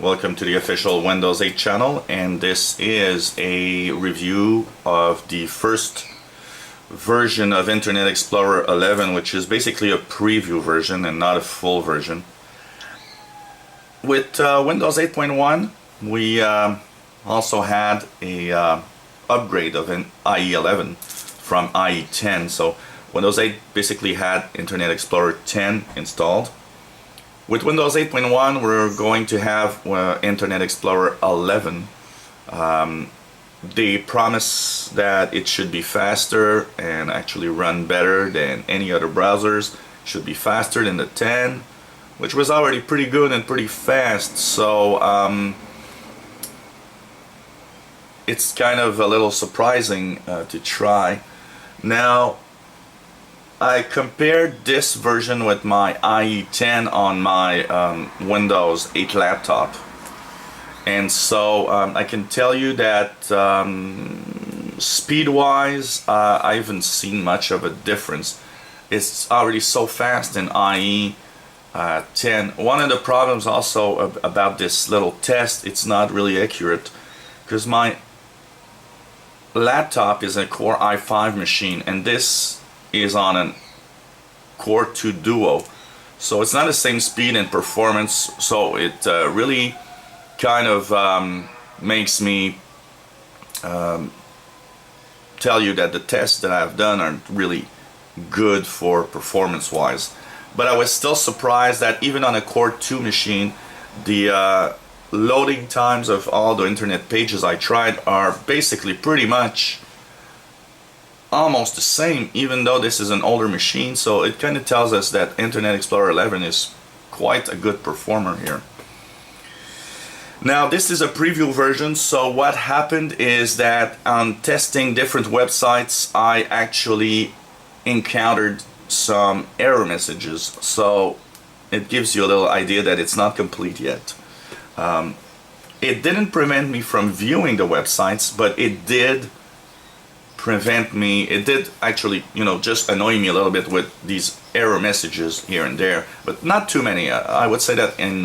Welcome to the official Windows 8 channel, and this is a review of the first version of Internet Explorer 11, which is basically a preview version and not a full version. With Windows 8.1, we also had a upgrade of an IE 11 from IE 10. So Windows 8 basically had Internet Explorer 10 installed. With Windows 8.1, we're going to have Internet Explorer 11. They promise that it should be faster and actually run better than any other browsers. It should be faster than the 10, which was already pretty good and pretty fast. So it's kind of a little surprising to try. Now, I compared this version with my IE 10 on my Windows 8 laptop, and so I can tell you that speed-wise, I haven't seen much of a difference. It's already so fast in IE 10. One of the problems also about this little test, it's not really accurate, because my laptop is a Core i5 machine, and this is on an Core 2 Duo, so it's not the same speed and performance. So it really kind of makes me tell you that the tests that I've done aren't really good for performance wise. But I was still surprised that even on a Core 2 machine, the loading times of all the internet pages I tried are basically pretty much almost the same, even though this is an older machine. So it kind of tells us that Internet Explorer 11 is quite a good performer here. Now, this is a preview version, so what happened is that on testing different websites, I actually encountered some error messages. So it gives you a little idea that it's not complete yet. It didn't prevent me from viewing the websites, but it did actually, just annoy me a little bit with these error messages here and there, but not too many. I would say that in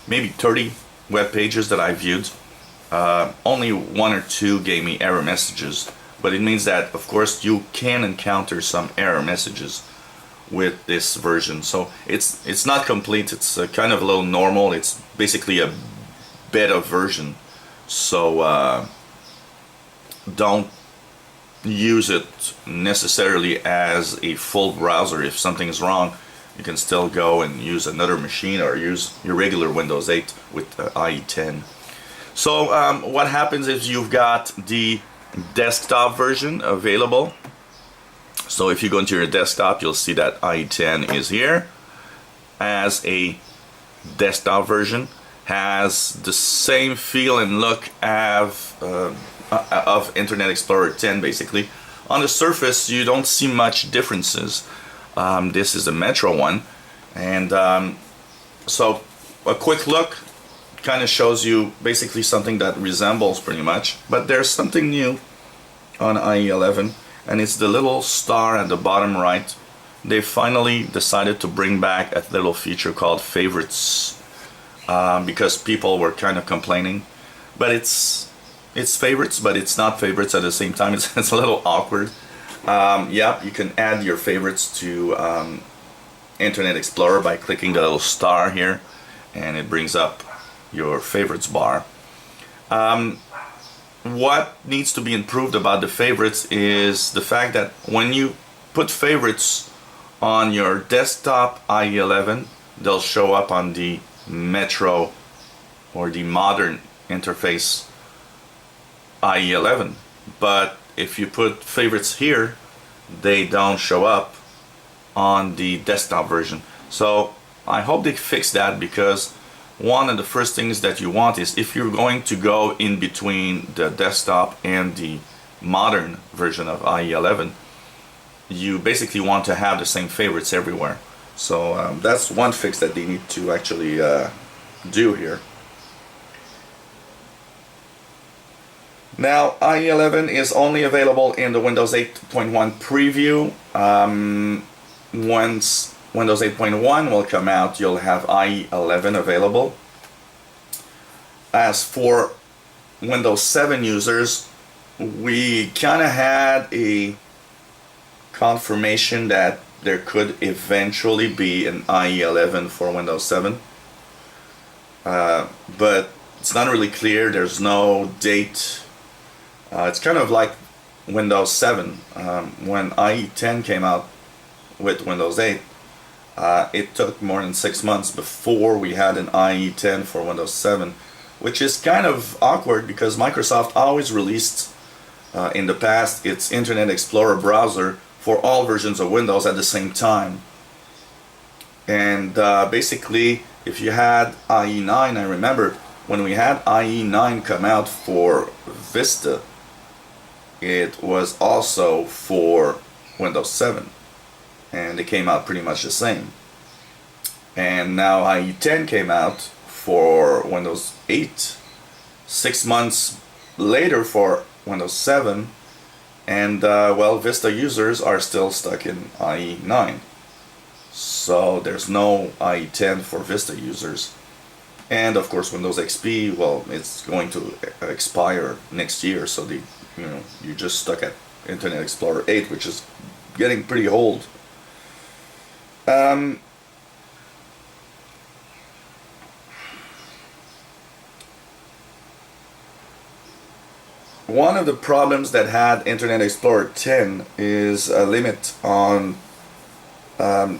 maybe 30 web pages that I viewed, only one or two gave me error messages. But it means that, of course, you can encounter some error messages with this version. So it's not complete. It's kind of a little normal. It's basically a beta version. So don't use it necessarily as a full browser. If something is wrong, you can still go and use another machine or use your regular Windows 8 with IE 10. So what happens is you've got the desktop version available. So if you go into your desktop, you'll see that IE 10 is here as a desktop version. Has the same feel and look of Internet Explorer 10 basically. On the surface, you don't see much differences. This is a Metro one, and so a quick look kind of shows you basically something that resembles pretty much, but there's something new on IE 11, and it's the little star at the bottom right. They finally decided to bring back a little feature called favorites, because people were kind of complaining, but it's favorites, but it's not favorites at the same time. It's a little awkward. Yeah, you can add your favorites to Internet Explorer by clicking the little star here, and it brings up your favorites bar. What needs to be improved about the favorites is the fact that when you put favorites on your desktop IE 11, they'll show up on the Metro or the modern interface IE 11, but if you put favorites here, they don't show up on the desktop version. So I hope they fix that, because one of the first things that you want is, if you're going to go in between the desktop and the modern version of IE 11, you basically want to have the same favorites everywhere. So that's one fix that they need to actually do here. Now, IE 11 is only available in the Windows 8.1 preview. Once Windows 8.1 will come out, you'll have IE 11 available. as for Windows 7 users, we kind of had a confirmation that there could eventually be an IE 11 for Windows 7, but it's not really clear. There's no date. It's kind of like Windows 7. When IE 10 came out with Windows 8, it took more than 6 months before we had an IE 10 for Windows 7, which is kind of awkward because Microsoft always released in the past its Internet Explorer browser for all versions of Windows at the same time. And basically, if you had IE 9, I remember when we had IE 9 come out for Vista, it was also for Windows 7, and they came out pretty much the same. And now IE 10 came out for Windows 8, 6 months later for Windows 7, and well, Vista users are still stuck in IE 9. So there's no IE 10 for Vista users. And of course Windows XP, well, it's going to expire next year, so you're just stuck at Internet Explorer 8, which is getting pretty old. One of the problems that had Internet Explorer 10 is a limit on the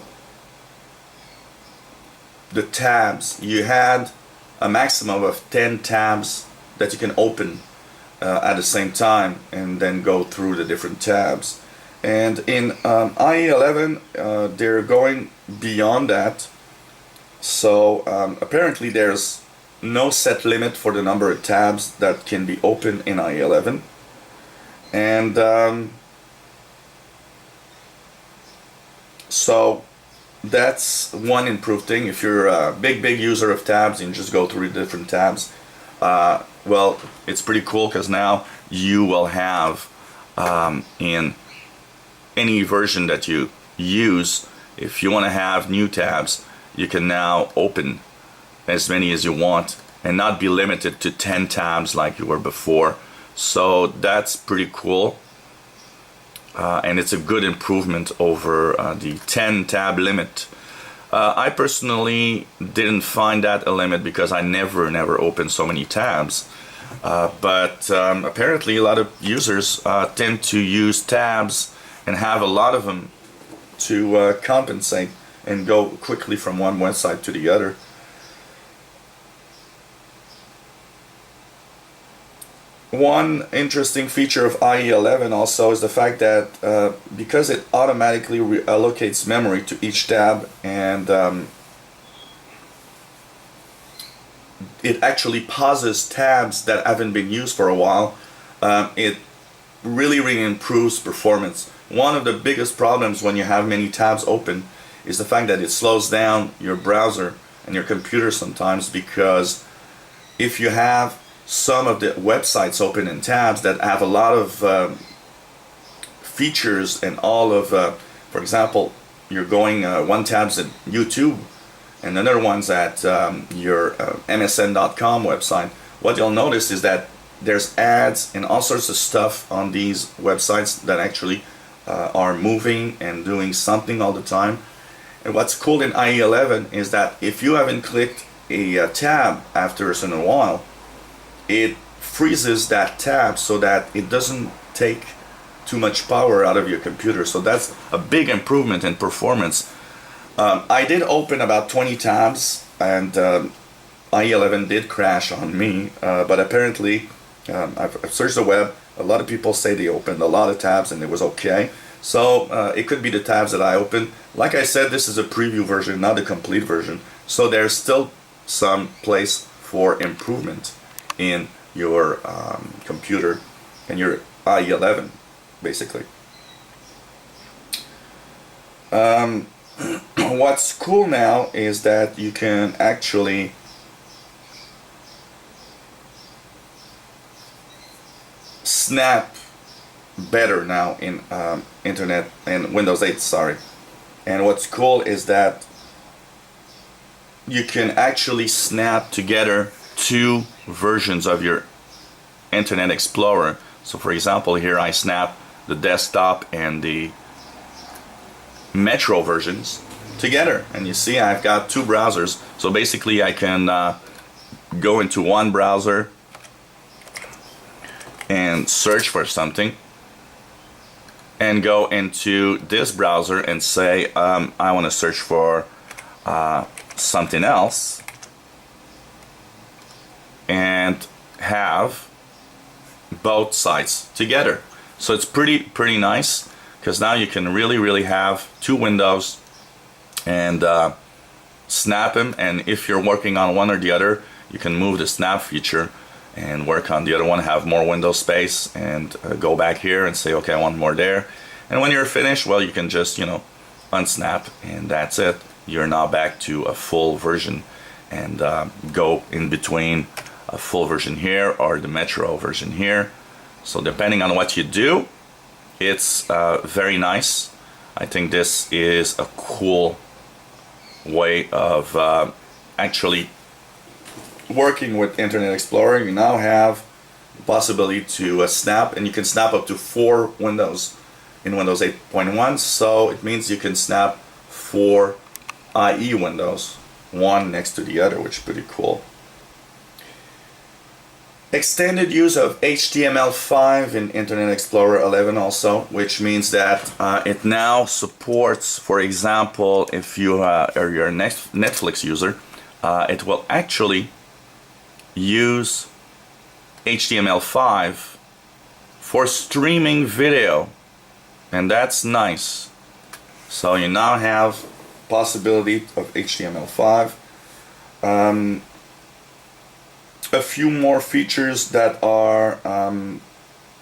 tabs. You had a maximum of 10 tabs that you can open at the same time and then go through the different tabs. And in IE 11 they're going beyond that, so apparently there's no set limit for the number of tabs that can be opened in IE 11, and so that's one improved thing. If you're a big user of tabs and just go through the different tabs, well, it's pretty cool because now you will have in any version that you use, if you want to have new tabs, you can now open as many as you want and not be limited to 10 tabs like you were before. So that's pretty cool, and it's a good improvement over the 10 tab limit. I personally didn't find that a limit because I never opened so many tabs, but apparently a lot of users tend to use tabs and have a lot of them to compensate and go quickly from one website to the other. One interesting feature of IE 11 also is the fact that because it automatically allocates memory to each tab, and it actually pauses tabs that haven't been used for a while, it really improves performance. One of the biggest problems when you have many tabs open is the fact that it slows down your browser and your computer sometimes, because if you have some of the websites open in tabs that have a lot of features and all of, for example, you're going one tab's at YouTube and another one's at your MSN.com website, what you'll notice is that there's ads and all sorts of stuff on these websites that actually are moving and doing something all the time. And what's cool in IE 11 is that if you haven't clicked a tab after a certain while, it freezes that tab so that it doesn't take too much power out of your computer. So that's a big improvement in performance. I did open about 20 tabs, and IE 11 did crash on me, but apparently I've searched the web. A lot of people say they opened a lot of tabs and it was okay. So it could be the tabs that I opened. Like I said, this is a preview version, not a complete version. So there's still some place for improvement in your computer and your IE 11, basically. What's cool now is that you can actually snap better now in Internet and Windows 8, sorry. And what's cool is that you can actually snap together two versions of your Internet Explorer. So for example, here I snap the desktop and the Metro versions together, and you see I've got two browsers. So basically I can go into one browser and search for something, and go into this browser and say I want to search for something else, and have both sites together. So it's pretty nice, because now you can really have two windows and snap them, and if you're working on one or the other, you can move the snap feature and work on the other one, have more window space, and go back here and say, okay, I want more there. And when you're finished, well, you can just, you know, unsnap, and that's it. You're now back to a full version, and go in between a full version here or the Metro version here. So depending on what you do, it's very nice. I think this is a cool way of actually working with Internet Explorer. You now have the possibility to snap, and you can snap up to 4 windows in Windows 8.1. So it means you can snap 4 IE windows, one next to the other, which is pretty cool. Extended use of HTML5 in Internet Explorer 11 also, which means that it now supports, for example, if you are your Netflix user, it will actually use HTML5 for streaming video, and that's nice. So you now have possibility of HTML5. A few more features that are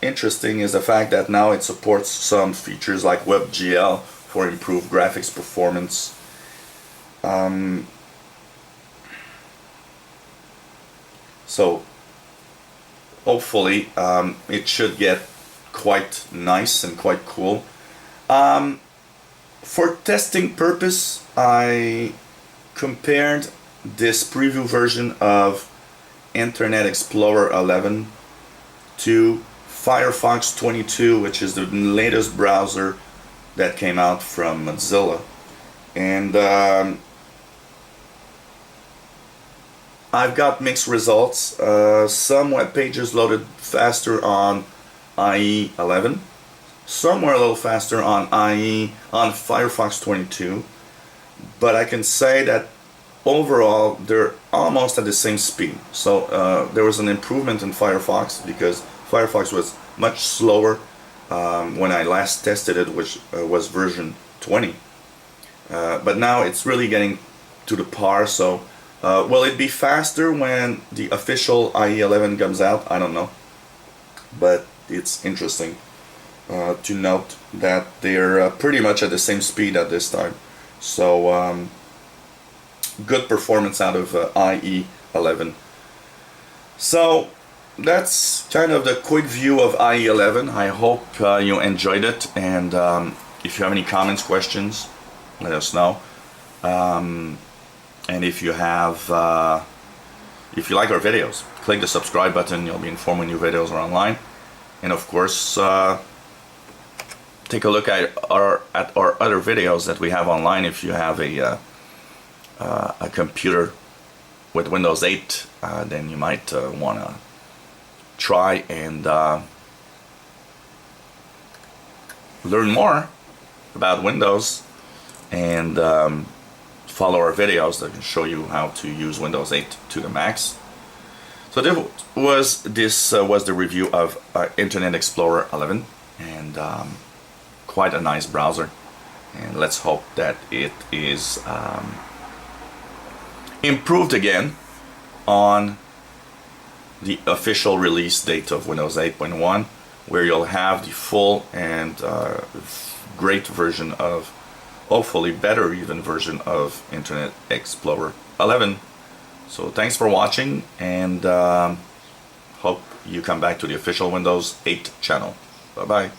interesting is the fact that now it supports some features like WebGL for improved graphics performance. So hopefully it should get quite nice and quite cool. For testing purpose, I compared this preview version of Internet Explorer 11 to Firefox 22, which is the latest browser that came out from Mozilla. And I've got mixed results. Some web pages loaded faster on IE 11. Some were a little faster on Firefox 22. But I can say that overall they're almost at the same speed. So there was an improvement in Firefox, because Firefox was much slower when I last tested it, which was version 20. But now it's really getting to the par. So will it be faster when the official IE 11 comes out? I don't know. But it's interesting to note that they're pretty much at the same speed at this time. So good performance out of IE 11. So that's kind of the quick view of IE 11. I hope you enjoyed it, and if you have any comments, questions, let us know. And if you have, if you like our videos, click the subscribe button. You'll be informed when new videos are online. And of course, take a look at our other videos that we have online. If you have a computer with Windows 8, then you might want to try and learn more about Windows, and follow our videos that can show you how to use Windows 8 to the max. So this was the review of Internet Explorer 11, and quite a nice browser, and let's hope that it is improved again on the official release date of Windows 8.1, where you'll have the full and great version of, hopefully better even version of Internet Explorer 11. So thanks for watching, and hope you come back to the official Windows 8 channel. Bye bye.